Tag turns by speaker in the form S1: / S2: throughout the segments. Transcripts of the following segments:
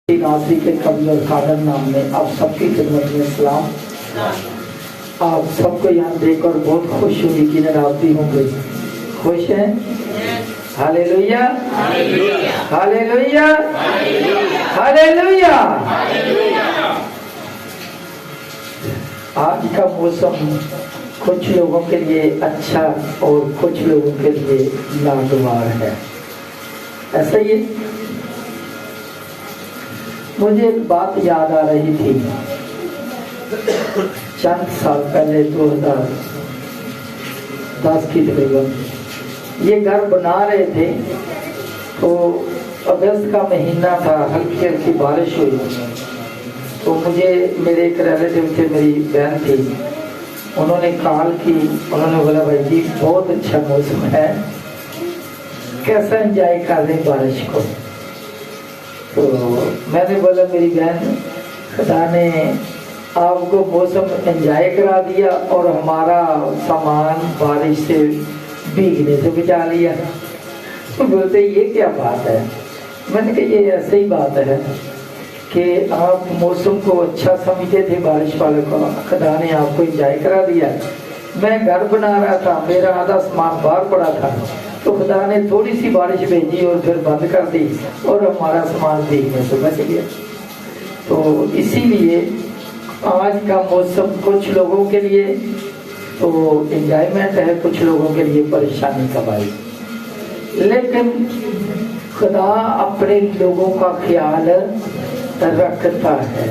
S1: नाज़री के कवि और कादर नाम में आप सबकी खिदमत में सलाम। आप सबको यहाँ देखकर बहुत खुश हुई कि नाज़री होंगे। खुश हैं? Hallelujah, hallelujah, hallelujah. आज का मौसम कुछ लोगों के लिए अच्छा और कुछ लोगों के लिए नागवार है, ऐसा ही है। मुझे एक बात याद आ रही थी, चंद साल पहले 2010 की तकरीबन ये घर बना रहे थे, तो अगस्त का महीना था, हल्की हल्की बारिश हुई। तो मुझे मेरे एक रिलेटिव थे, मेरी बहन थी, उन्होंने कॉल की, उन्होंने बोला भाई जी बहुत अच्छा मौसम है, कैसा एंजॉय कर रहे बारिश को। तो मैंने बोला मेरी बहन, खुदा ने आपको मौसम एंजॉय करा दिया और हमारा सामान बारिश से भीगने से बचा लिया। तो बोलते ये क्या बात है? मैंने कहा ये ऐसे ही बात है कि आप मौसम को अच्छा समझते थे, बारिश वाले को खुदा ने आपको एंजॉय करा दिया। मैं घर बना रहा था, मेरा आधा सामान बाहर पड़ा था, तो खुदा ने थोड़ी सी बारिश भेजी और फिर बंद कर दी और हमारा सामान भीगने से बच गया। तो इसीलिए आज का मौसम कुछ लोगों के लिए तो एंजॉयमेंट है, कुछ लोगों के लिए परेशानी का बाइस। लेकिन खुदा अपने लोगों का ख्याल रखता है।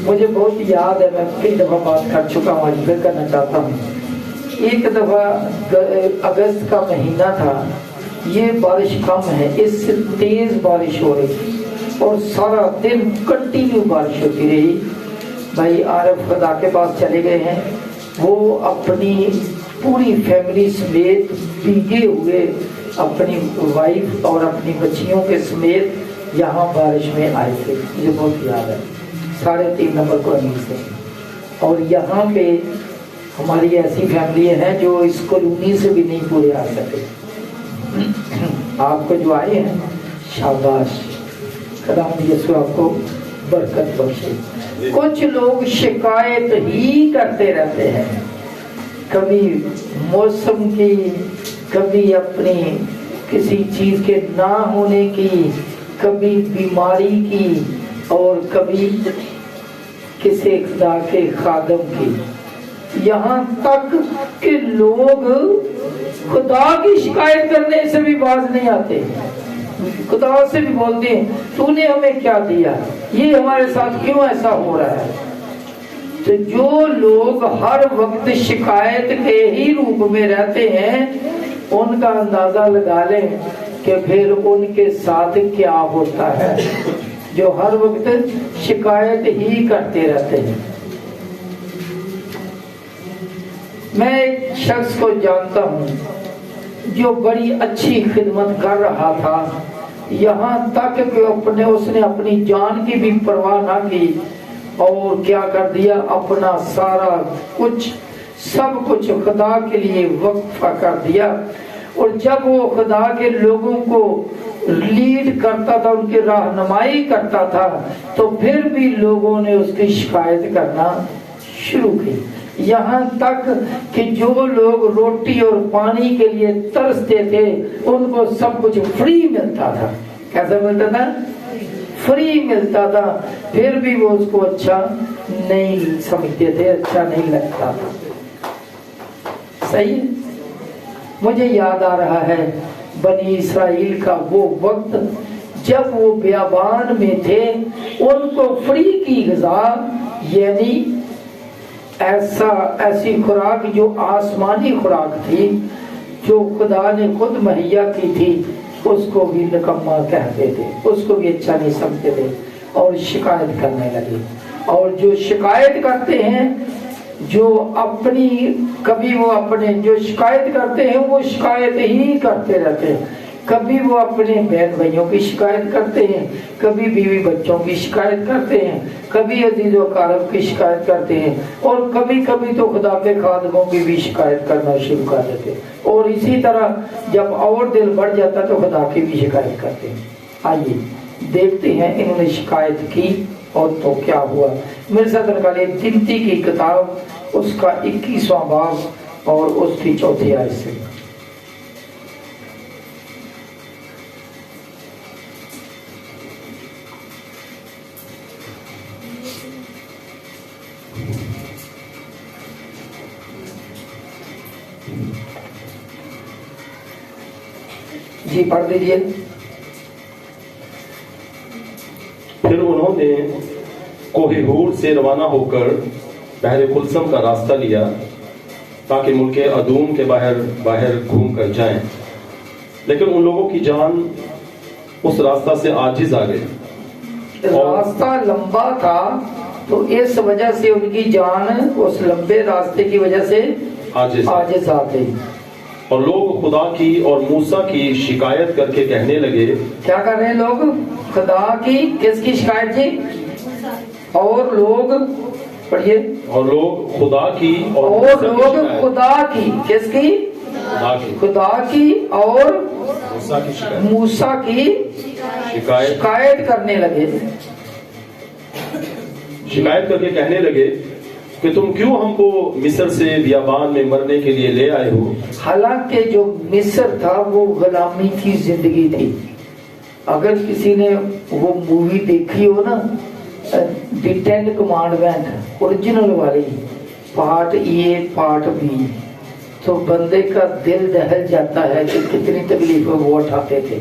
S1: मुझे बहुत याद है, मैं कई दफ़ा बात कर चुका हूँ, आज फिर करना चाहता हूँ। एक दफ़ा अगस्त का महीना था, ये बारिश कम है, इससे तेज़ बारिश हो रही थी और सारा दिन कंटिन्यू बारिश होती रही। भाई आरफ खुदा के पास चले गए हैं, वो अपनी पूरी फैमिली समेत भीगे हुए अपनी वाइफ और अपनी बच्चियों के समेत यहाँ बारिश में आए थे। मुझे बहुत याद है, 3.5 नंबर कॉलोनी से। और यहाँ पे हमारी ऐसी फैमिली है जो इस कॉलोनी से भी नहीं पूरे आ सके। आपको जो आए हैं शाबाश, खुदावंद यीशु आपको बरकत बख्शे। कुछ लोग शिकायत ही करते रहते हैं, कभी मौसम की, कभी अपनी किसी चीज़ के ना होने की, कभी बीमारी की और कभी किसी खुदा के खादम की। यहाँ तक कि लोग खुदा की शिकायत करने से भी बाज नहीं आते, खुदा से भी बोलते हैं तूने हमें क्या दिया, ये हमारे साथ क्यों ऐसा हो रहा है। तो जो लोग हर वक्त शिकायत के ही रूप में रहते हैं, उनका अंदाजा लगा लें कि फिर उनके साथ क्या होता है, जो हर वक्त शिकायत ही करते रहते हैं। मैं एक शख्स को जानता हूँ जो बड़ी अच्छी खिदमत कर रहा था, यहाँ तक कि उसने अपनी जान की भी परवाह ना की और क्या कर दिया, अपना सारा कुछ सब कुछ खुदा के लिए वक्फ कर दिया। और जब वो खुदा के लोगों को लीड करता था, उनकी रहनुमाई करता था, तो फिर भी लोगों ने उसकी शिकायत करना शुरू की। यहाँ तक कि जो लोग रोटी और पानी के लिए तरसते थे, उनको सब कुछ फ्री मिलता था। कैसे मिलता था? फ्री मिलता था, फिर भी वो उसको अच्छा नहीं समझते थे, अच्छा नहीं लगता था। सही। मुझे याद आ रहा है बनी इस्राएल का वो वक्त जब वो बियाबान में थे, उनको फ्री की ग़िज़ा यानी ऐसी खुराक जो आसमानी खुराक थी, जो खुदा ने खुद मुहैया की थी, उसको भी निकम्मा कहते थे, उसको भी अच्छा नहीं समझते थे और शिकायत करने लगे। और जो शिकायत करते हैं, जो अपनी कभी वो अपने जो शिकायत करते हैं वो शिकायत ही करते रहते हैं। कभी वो अपने बहन भाइयों की शिकायत करते हैं, कभी बीवी बच्चों की शिकायत करते हैं, कभी अजीज़ो कारब की शिकायत करते हैं और कभी कभी तो खुदा के खादमों की भी शिकायत करना शुरू कर देते हैं। और इसी तरह जब और दिल बढ़ जाता तो खुदा की भी शिकायत करते हैं। आइए دیکھتے ہیں انہوں نے شکایت کی اور تو کیا ہوا۔ مرزا درگاہ گنتی کی کتاب اس کا 21واں باب اور اس کی 4 آیت سے۔ جی پڑھ دیجیے۔
S2: پھر انہوں نے کوہ ہور سے روانہ ہو کر بحر کلثم کا راستہ لیا تاکہ ملک ادوم کے باہر گھوم کر جائیں، لیکن ان لوگوں کی جان اس راستہ سے عاجز آ گئی۔
S1: راستہ لمبا تھا تو اس وجہ سے ان کی جان اس لمبے راستے کی وجہ سے عاجز آ گئی۔
S2: اور لوگ خدا کی اور موسیٰ کی شکایت کر کے کہنے لگے،
S1: کیا کر رہے ہیں لوگ؟ خدا کی، کس کی شکایت جی؟ اور لوگ پڑھیے،
S2: اور لوگ خدا کی
S1: اور لوگ خدا کی، کس کی؟ خدا کی اور موسیٰ کی شکایت کرنے لگے،
S2: شکایت کر کے کہنے لگے کہ تم کیوں ہم کو مصر سے بیابان میں مرنے کے لیے لے آئے ہو؟
S1: حالانکہ جو مصر تھا وہ غلامی کی زندگی تھی۔ اگر کسی نے وہ مووی دیکھی ہو نا، دی 10 کمانڈمنٹ اوریجنل والی، پارٹ اے پارٹ بی، تو بندے کا دل دہل جاتا ہے کہ کتنی تکلیفیں وہ اٹھاتے تھے،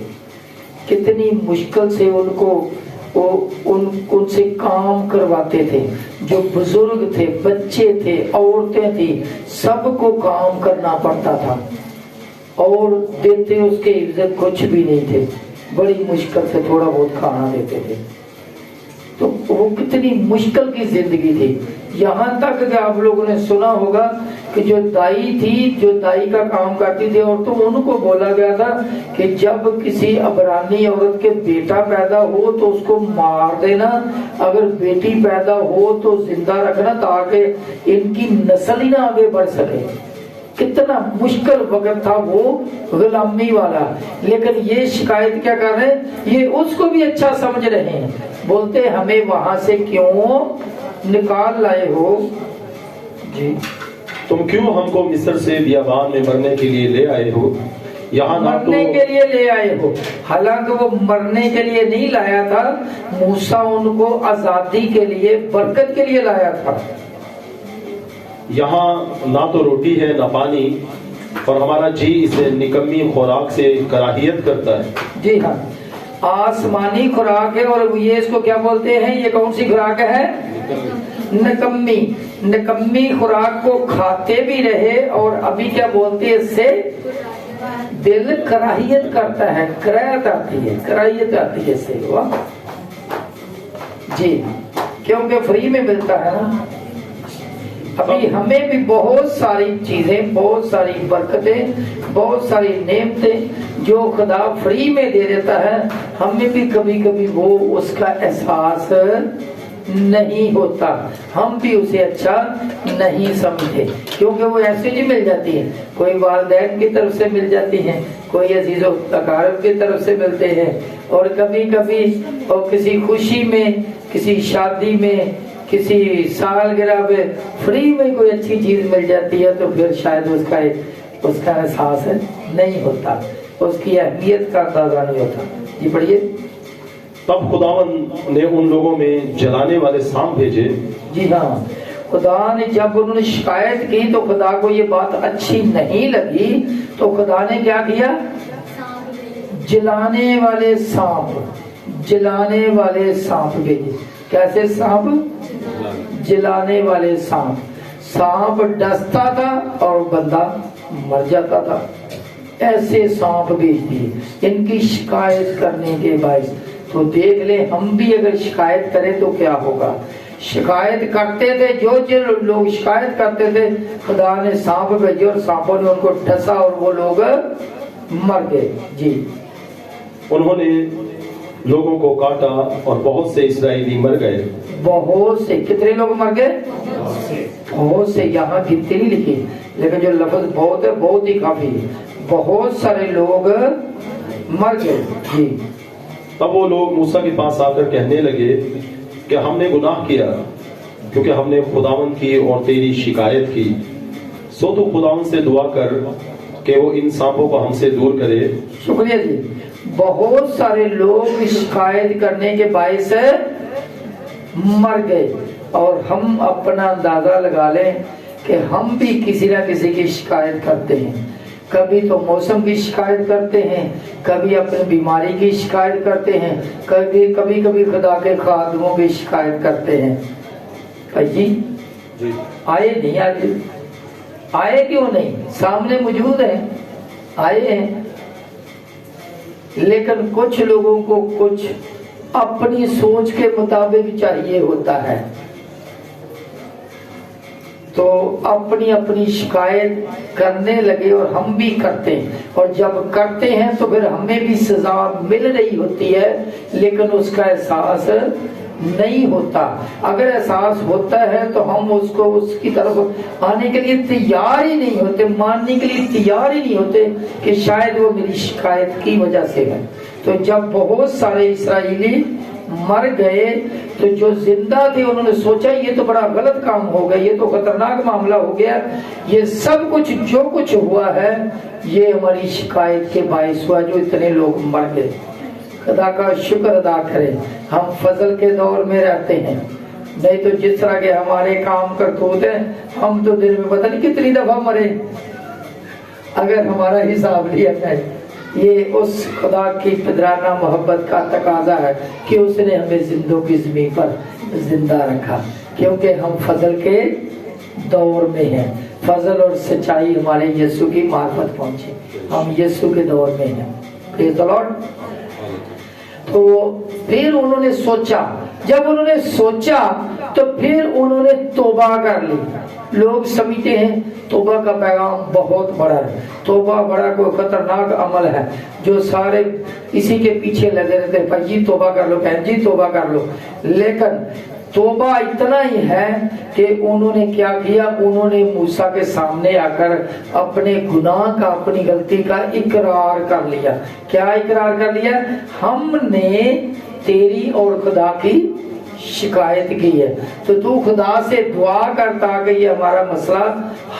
S1: کتنی مشکل سے ان کو ان سے کام کرواتے تھے۔ جو بزرگ تھے، بچے تھے، عورتیں تھی، سب کو کام کرنا پڑتا تھا، اور دیتے اس کے عزت کچھ بھی نہیں تھے، بڑی مشکل سے تھوڑا بہت کھانا دیتے تھے۔ تو وہ کتنی مشکل کی زندگی تھی، یہاں تک کہ آپ لوگوں نے سنا ہوگا کہ جو دائی تھی، جو دائی کا کام کرتی تھی، اور تو ان کو بولا گیا تھا کہ جب کسی عبرانی عورت کے بیٹا پیدا ہو تو اس کو مار دینا، اگر بیٹی پیدا ہو تو زندہ رکھنا تاکہ ان کی نسل ہی نہ آگے بڑھ سکے۔ کتنا مشکل وقت تھا وہ غلامی والا، لیکن یہ شکایت کیا کر رہے ہیں؟ یہ اس کو بھی اچھا سمجھ رہے ہیں، بولتے ہمیں وہاں سے کیوں نکال لائے ہو؟ جی
S2: تم کیوں ہم کو مصر سے بیابان میں مرنے کے لیے لے آئے ہو؟ یہاں
S1: مرنے کے لیے لے آئے ہو، حالانکہ وہ مرنے کے لیے نہیں لایا تھا، موسیٰ ان کو آزادی کے لیے، برکت کے لیے لایا تھا۔
S2: یہاں نہ تو روٹی ہے نہ پانی، اور ہمارا جی اسے نکمی خوراک سے کراہیت کرتا ہے۔
S1: جی ہاں، آسمانی خوراک ہے، اور یہ اس کو کیا بولتے ہیں؟ یہ کون سی خوراک ہے؟ نکمی۔ نکمی خوراک کو کھاتے بھی رہے، اور ابھی کیا بولتے ہیں؟ اس سے دل کراہیت کرتا ہے، کراہیت آتی ہے اس سے۔ جی کیونکہ فری میں ملتا ہے نا۔ ابھی ہمیں بھی بہت ساری چیزیں، بہت ساری برکتیں، بہت ساری نعمتیں جو خدا فری میں دے دیتا ہے، ہمیں بھی کبھی کبھی وہ اس کا احساس نہیں ہوتا، ہم بھی اسے اچھا نہیں سمجھتے، کیونکہ وہ ایسے ہی مل جاتی ہے، کوئی والدین کی طرف سے مل جاتی ہیں، کوئی عزیز و اقارب کی طرف سے ملتے ہیں، اور کبھی کبھی اور کسی خوشی میں، کسی شادی میں، کسی سالگرہ میں فری میں کوئی اچھی چیز مل جاتی ہے، تو پھر شاید اس کا احساس نہیں ہوتا، اس کی اہمیت کا اندازہ نہیں ہوتا۔ جی پڑھیے۔
S2: تب خداوند نے ان لوگوں میں جلانے والے سانپ بھیجے۔
S1: جی ہاں، خدا نے جب انہوں نے شکایت کی تو خدا کو یہ بات اچھی نہیں لگی، تو خدا نے کیا کیا؟ جلانے والے سانپ بھیجے۔ کیسے سانپ؟ جلانے والے سانپ ڈستا تھا اور بندہ مر جاتا تھا، ایسے سانپ بھیج دیے ان کی شکایت کرنے کے باعث۔ تو دیکھ لیں ہم بھی اگر شکایت کریں تو کیا ہوگا۔ شکایت کرتے تھے، جو لوگ شکایت کرتے تھے، خدا نے سانپ بھیجے اور سانپوں نے ان کو ڈسا اور وہ لوگ مر گئے۔ جی
S2: انہوں نے لوگوں کو کاٹا اور بہت سے اسرائیلی مر گئے۔
S1: بہت سے، کتنے لوگ مر گئے؟ بہت سے، یہاں گنتی نہیں لکھی، لیکن جو لفظ بہت ہے بہت ہی کافی ہے، بہت سارے لوگ مر گئے۔ جی
S2: तब वो लोग मूसा के पास आकर कहने लगे कि हमने गुनाह किया क्योंकि हमने खुदावन की और तेरी शिकायत की, सो तू खुदावन से दुआ कर कि वो इन सांपों को हमसे दूर करे।
S1: शुक्रिया जी। बहुत सारे लोग शिकायत करने के बायस मर गए, और हम अपना अंदाजा लगा लें कि हम भी किसी ना किसी की शिकायत करते हैं। कभी तो मौसम की शिकायत करते हैं, कभी अपनी बीमारी की शिकायत करते हैं, कभी खुदा के खादमों की शिकायत करते हैं। जी आए नहीं, आए क्यों नहीं? सामने मौजूद है, आए हैं, लेकिन कुछ लोगों को कुछ अपनी सोच के मुताबिक चाहिए होता है, तो अपनी अपनी शिकायत करने लगे, और हम भी करते हैं। और जब करते हैं तो फिर हमें भी सजा मिल रही होती है, लेकिन उसका एहसास नहीं होता। अगर एहसास होता है तो हम उसको उसकी तरफ आने के लिए तैयार ही नहीं होते, मानने के लिए तैयार ही नहीं होते कि शायद वो मेरी शिकायत की वजह से है। तो जब बहुत सारे इस्राएली मर गए तो जो जिंदा थे उन्होंने सोचा ये तो बड़ा गलत काम हो गया, ये तो खतरनाक मामला हो गया, ये सब कुछ जो कुछ हुआ है ये हमारी शिकायत के बायस हुआ, जो इतने लोग मर गए। खुदा का शुक्र अदा करें, हम फजल के दौर में रहते हैं, नहीं तो जिस तरह के हमारे काम करतूत हैं, हम तो दिन में पता नहीं कितनी दफा मरे अगर हमारा हिसाब लिया जाए। ये उस खुदा की पदराना मोहब्बत का तकाजा है कि उसने हमें जिंदों की ज़मीन पर जिंदा रखा, क्योंकि हम फजल के दौर में हैं। फजल और सच्चाई हमारे यीशु की मार्फत पहुंची, हम यीशु के दौर में हैं। Praise the Lord. तो फिर उन्होंने सोचा, जब उन्होंने सोचा तो फिर उन्होंने तौबा कर ली। लोग समझते हैं तौबा का पैगाम बहुत बड़ा है, तौबा बड़ा कोई खतरनाक अमल है जो सारे इसी के पीछे लगे रहते हैं, भाई जी तौबा कर लो, बहन जी तौबा कर लो। लेकिन तौबा इतना ही है कि उन्होंने क्या किया, उन्होंने मूसा के सामने आकर अपने गुनाह का, अपनी गलती का इकरार कर लिया। क्या इकरार कर लिया? हमने तेरी और खुदा की शिकायत की है, तो तू खुदा से दुआ करता कि ये हमारा मसला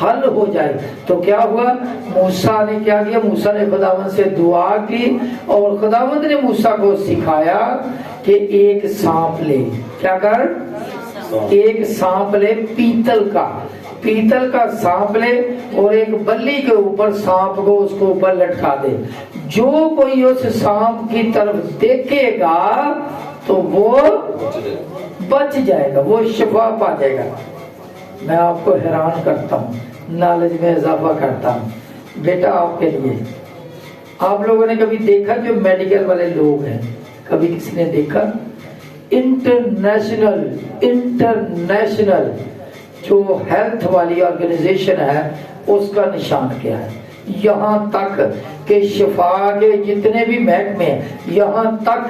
S1: हल हो जाए। तो क्या हुआ, मूसा ने क्या किया, मूसा ने खुदावंद से दुआ की, और खुदावंद ने मूसा को सिखाया कि एक सांप ले। क्या कर? एक सांप ले, पीतल का सांप ले, और एक बल्ली के ऊपर सांप को उसको ऊपर लटका दे। जो कोई उस सांप की तरफ देखेगा तो वो बच जाएगा, वो शिफा पा जाएगा। मैं आपको हैरान करता हूँ, नॉलेज में इजाफा करता हूँ बेटा आपके लिए। आप लोगों ने कभी देखा, जो मेडिकल वाले लोग हैं, कभी किसी ने देखा इंटरनेशनल जो हेल्थ वाली ऑर्गेनाइजेशन है उसका निशान क्या है? यहाँ तक कि शिफा के जितने भी महकमे हैं, यहाँ तक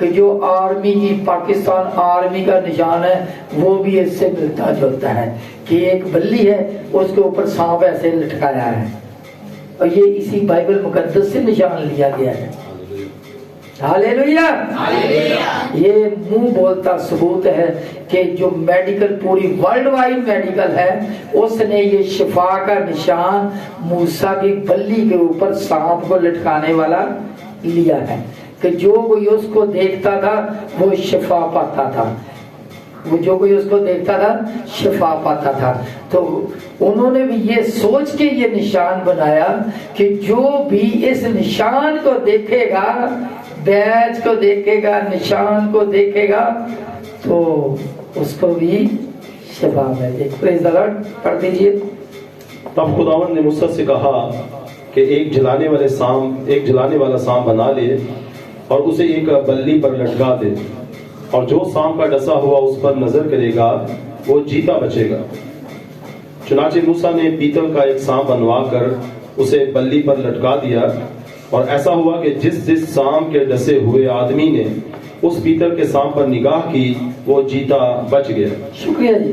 S1: कि जो आर्मी की, पाकिस्तान आर्मी का निशान है वो भी इससे मिलता जुलता है कि एक बल्ली है उसके ऊपर सांप ऐसे लटकाया है, और ये इसी बाइबल मुकद्दस से निशान लिया गया है। हालेलुया। ये मुंह बोलता सबूत है कि जो मेडिकल, पूरी वर्ल्ड वाइड मेडिकल है, उसने ये शिफा का निशान मूसा की बल्ली के ऊपर सांप को लटकाने वाला लिया है कि जो कोई उसको देखता था वो शिफा पाता था, वो जो कोई उसको देखता था शिफा पाता था। तो उन्होंने भी ये सोच के ये निशान बनाया कि जो भी इस निशान को देखेगा, बैज को देखेगा, निशान को देखेगा, तो उसको भी शिफा मिले। Praise the Lord. पढ़ दीजिए।
S2: तब खुदावंद ने मूसा से कहा कि एक जलाने वाला सांप बना ले और उसे एक बल्ली पर लटका दे, और जो सांप का डसा हुआ उस पर नजर करेगा वो जीता बचेगा। चुनाचे मूसा ने पीतल का एक सांप बनवा कर उसे बल्ली पर लटका दिया, और ऐसा हुआ कि जिस सांप के डसे हुए आदमी ने उस पीतल के सांप पर निगाह की वो जीता बच गया।
S1: शुक्रिया जी।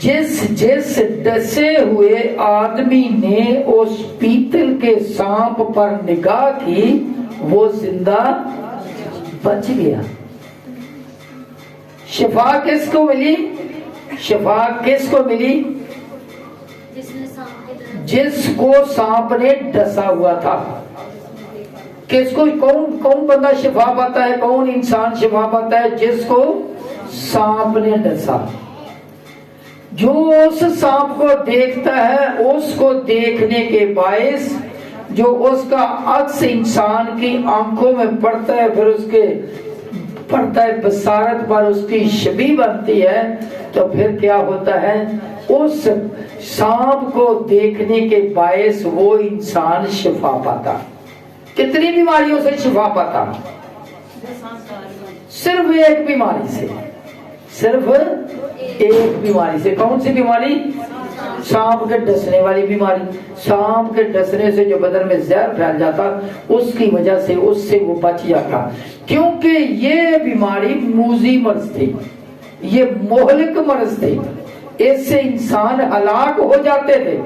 S1: जिस डसे हुए आदमी ने उस पीतल के सांप पर निगाह की वो जिंदा बच गया। शिफा किसको मिली? शिफा किसको मिली? जिसको सांप ने डसा हुआ था। किसको? कौन बंदा शिफा पाता है? कौन इंसान शिफा पाता है? जिसको सांप ने डसा। जो उस सांप को देखता है, उसको देखने के बायस जो उसका अक्स इंसान की आंखों में पड़ता है, फिर उसके पड़ता है बसारत पर, उसकी छवि बनती है, तो फिर क्या होता है? उस सांप को देखने के बायस वो इंसान शिफा पाता। कितनी बीमारियों से शिफा पाता? सिर्फ एक बीमारी से, सिर्फ एक बीमारी से। कौन सी बीमारी? सांप के डसने वाली बीमारी। सांप के डसने से जो बदन में जहर फैल जाता, उसकी वजह से उससे वो बच जाता, क्योंकि ये बीमारी मूजी मर्ज थी, ये मोहलिक मर्ज थी, इससे इंसान हलाक हो जाते थे।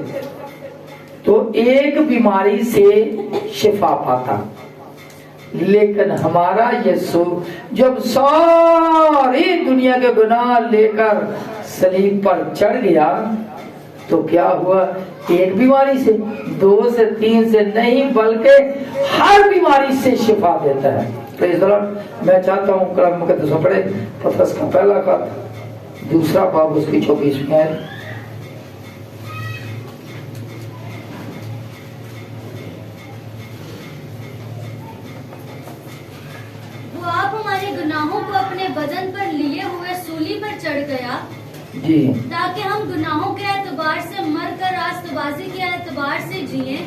S1: तो एक बीमारी से शिफा पाता। लेकिन हमारा यीशु जब सारी दुनिया के गुनाह लेकर सलीब पर चढ़ गया, तो क्या हुआ? एक बीमारी से, 2 से 3 से नहीं, बल्कि हर बीमारी से शिफा देता है। तो इस दौरान मैं चाहता हूँ कलाम मुकद्दस में पढ़े पतरस का पहला खत, 2 बाब, उसकी 24वीं आयत।
S3: वो आप हमारे गुनाहों को अपने बदन पर लिए हुए सूली पर चढ़ गया
S1: जी,
S3: ताकि हम गुनाहों के एतबार से मरकर रास्तबाजी के एतबार से जिए,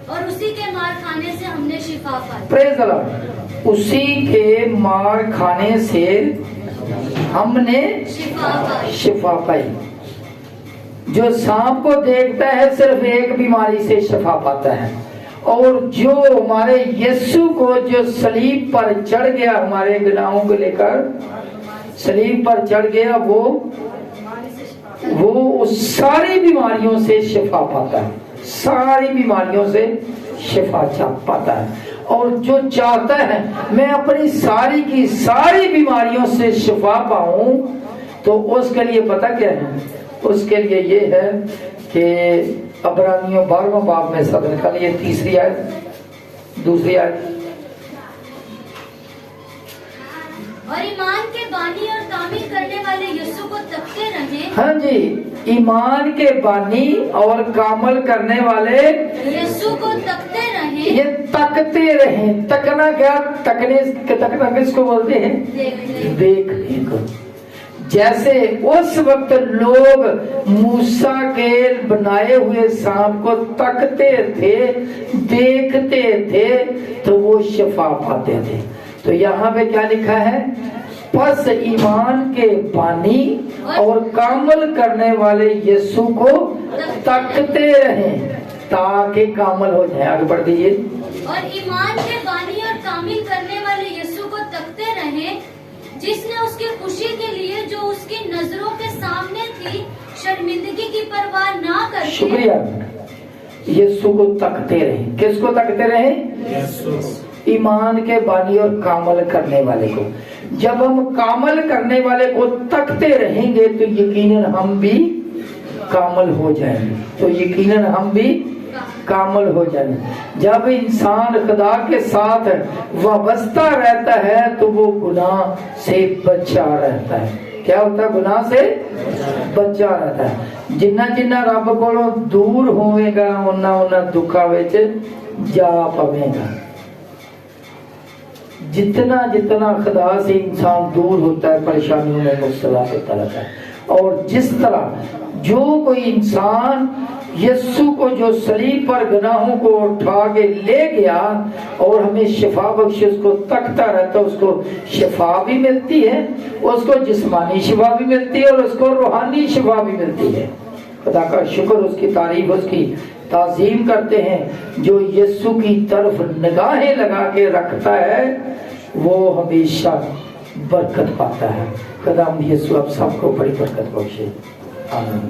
S3: और उसी के मार खाने से हमने शिफा पाई।
S1: Praise the Lord. उसी के मार खाने से हमने शिफा पाई। जो सांप को देखता है सिर्फ एक बीमारी से शिफा पाता है, और जो हमारे यीशु को जो सलीब पर चढ़ गया, हमारे गुनाहों को लेकर सलीब पर चढ़ गया, वो उस सारी बीमारियों से शिफा पाता है, सारी बीमारियों से शिफा पाता है। और जो चाहता है मैं अपनी सारी की सारी बीमारियों से शिफा पाऊं, तो उसके लिए पता क्या है? उसके लिए ये है कि अब्रानियों 12वां बाब में सब निकालिए, 3री आयत, 2री आयत।
S3: और ईमान के बानी और कामिल करने वाले यीशु को तकते रहे।
S1: हाँ जी, ईमान के बानी और कामल करने वाले
S3: यीशु को तकते रहे।
S1: ये तकते रहे। तकना क्या? तकना किसको बोलते हैं? देखने को। जैसे उस वक्त लोग मूसा के बनाए हुए सांप को तकते थे, देखते थे, तो वो शिफा पाते थे। तो यहाँ पे क्या लिखा है? बस ईमान के बानी और कामल करने वाले यीशु को तकते रहें ताकि कामल हो जाए। आगे बढ़ दीजिए।
S3: और ईमान के बानी और कामिल करने वाले यीशु को तकते रहें, जिसने उसकी खुशी के लिए जो उसकी नजरों के सामने थी शर्मिंदगी की परवाह ना करके। शुक्रिया।
S1: यीशु को तकते रहें। किसको तकते रहें? ईमान के बानी और कामल करने वाले को। जब हम कामल करने वाले को तकते रहेंगे तो यकीनन हम भी कामल हो जाएंगे। तो यकीनन हम भी कामल हो जाएंगे। जब इंसान खुदा के साथ वाबस्ता रहता है तो वो गुनाह से बचा रहता है। क्या होता है? गुनाह से बचा रहता है। जिन्ना जिन्ना रब कोलों दूर होवेगा उन्ना उन्ना दुखा विच जा पवेगा। जितना जितना खुदा से इंसान दूर होता है परेशानियों में मुब्तला होता रहता है। और जिस तरह जो कोई इंसान यीशु को जो सलीब पर गुनाहों को उठा के ले गया और हमें शिफा बख्शी, उसको तकता रहता है, उसको शिफा भी मिलती है, उसको जिस्मानी शिफा भी मिलती है और उसको रूहानी शिफा भी मिलती है। खुदा का शुक्र, उसकी तारीफ, उसकी ताज़ीम करते हैं। जो यीशु की तरफ निगाहें लगा के रखता है वो हमेशा बरकत पाता है। खुदा यीशु आप सबको बड़ी बरकत बख्शे। आमीन।